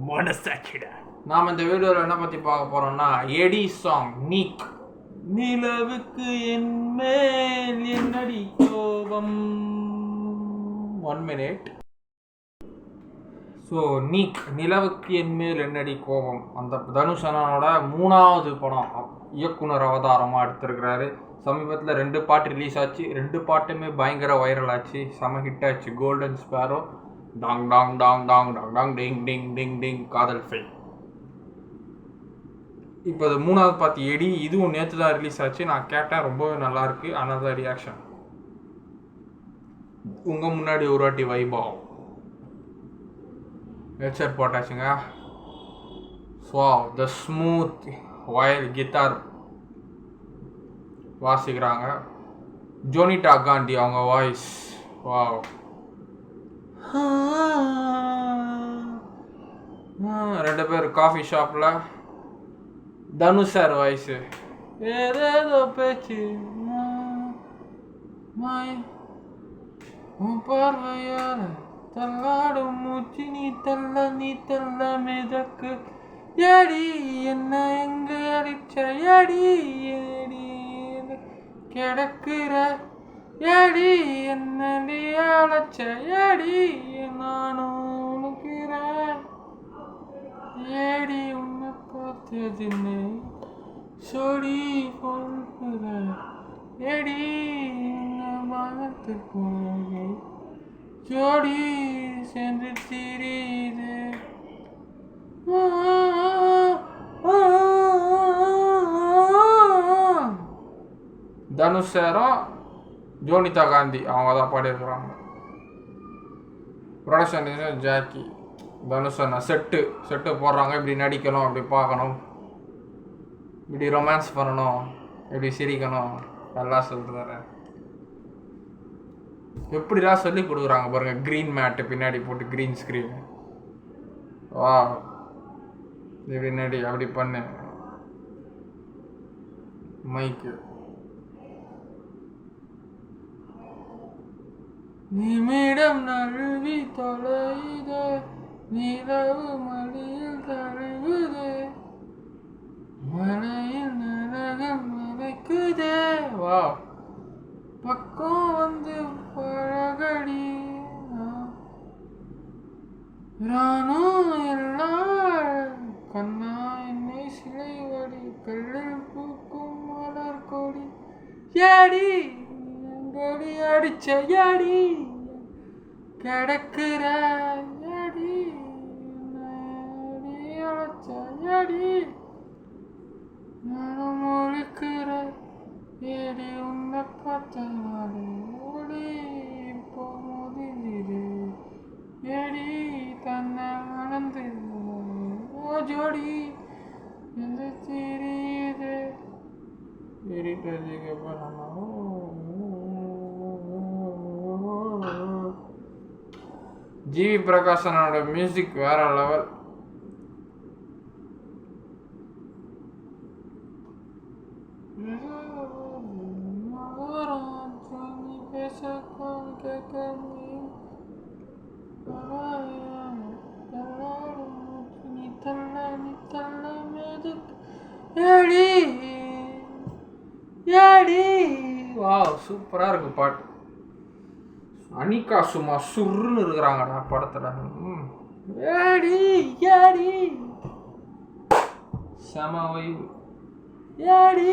மனசாட்சிடா. நாம் இந்த வீடியோவில் என்ன பற்றி பார்க்க போகிறோம்னா எடி சாங் நீக். நிலவுக்கு என் மேல் என்னடி கோபம். 1 minute. ஸோ நீக் நிலவுக்கு என் மேல் என்னடி கோபம் அந்த தனுஷ் அண்ணனோட 3வது படம் இயக்குனர் அவதாரமாக எடுத்திருக்கிறாரு. சமீபத்தில் 2 பாட்டு ரிலீஸ் ஆச்சு. 2 பாட்டுமே பயங்கர வைரல் ஆச்சு, செம ஹிட் ஆச்சு. கோல்டன் ஸ்பேரோ, டாங் டாங் டாங் டாங் டாங் டாங் டிங் டிங் டிங் டிங், காதல் ஃபெயில். இப்போ அது 3வது பாட்டு எடி. இதுவும் நேற்று தான் ரிலீஸ் ஆச்சு. நான் கேட்டேன், ரொம்பவே நல்லாயிருக்கு. அனதர் ரியாக்ஷன் உங்கள் முன்னாடி ஒரு வாட்டி வைபாவ் ஹெட்செட் போட்டாச்சுங்க. ஸோ த ஸ்மூத் வயல் கிட்டார் வாசிக்கிறாங்க. ஜோனிட்டா காந்தி அவங்க வாய்ஸ். வாவ். 2 பேர் காஃபி ஷாப்பில். Dhanush sir voice. ஏதேதோ பேச்சு பார்வையார தள்ளாடும் மூச்சு நீ தள்ள மிதக்கு. ஏடி என்ன எங்க அடிச்ச ஏடி ஏடி கிடக்குற ஏடி என்னடி அழைச்ச ஏடி நானும் உனக்குறேன் ஏடி உன்னை பார்த்ததுன்னு சொடி பொழுப்புற ஏடி மனத்துக்கு ஜோடி சென்று திரியுது. தனுஷ் சாரும் ஜோனிதா காந்தி அவங்க தான் பாடியிருக்கிறாங்க. Production Jacki. தனுஷ் அண்ணா செட்டு போடுறாங்க. இப்படி நடிக்கணும், இப்படி பார்க்கணும், இப்படி ரொமான்ஸ் பண்ணணும், இப்படி சிரிக்கணும் எல்லாம் சொல்கிறாரு. எப்படிலாம் சொல்லி கொடுக்குறாங்க பாருங்கள். க்ரீன் மேட்டு பின்னாடி போட்டு க்ரீன் ஸ்க்ரீன். வா இப்படி நடி, அப்படி பண்ணு, மைக்கு. நிமிடம் நழுவி தொலையுதே நிலவு மடியில் தழுவுதே மலையில் நரகம் மறைக்குதே. வா பக்கம் வந்து பழகடி ராணும் எல்லாம் கண்ணா என்னை சிலை வடி கல்லில் பூக்கும் மலர் கொடி ஏடி எங்கடி அடிச்ச ஏடி கிடக்குற ஏடி அழைச்ச ஏடி நானும் முழிக்கிற ஏடி உன்னை பார்த்த நாடு ஓடி இப்போ மோதிடு ஏடி தன்னை மணந்து ஓ ஜோடி எந்த தெரியுது எடிட்டர்ஜிக்கு ஜிவி பிரகாஷனோட மியூசிக் வேற லெவல். வாவ் சூப்பராக இருக்கு பாட்டு. அனிகா சும்மா சுருன்னு இருக்கிறாங்கடா படத்தில். ஏடி ஏடி செம வைவு ஏடி.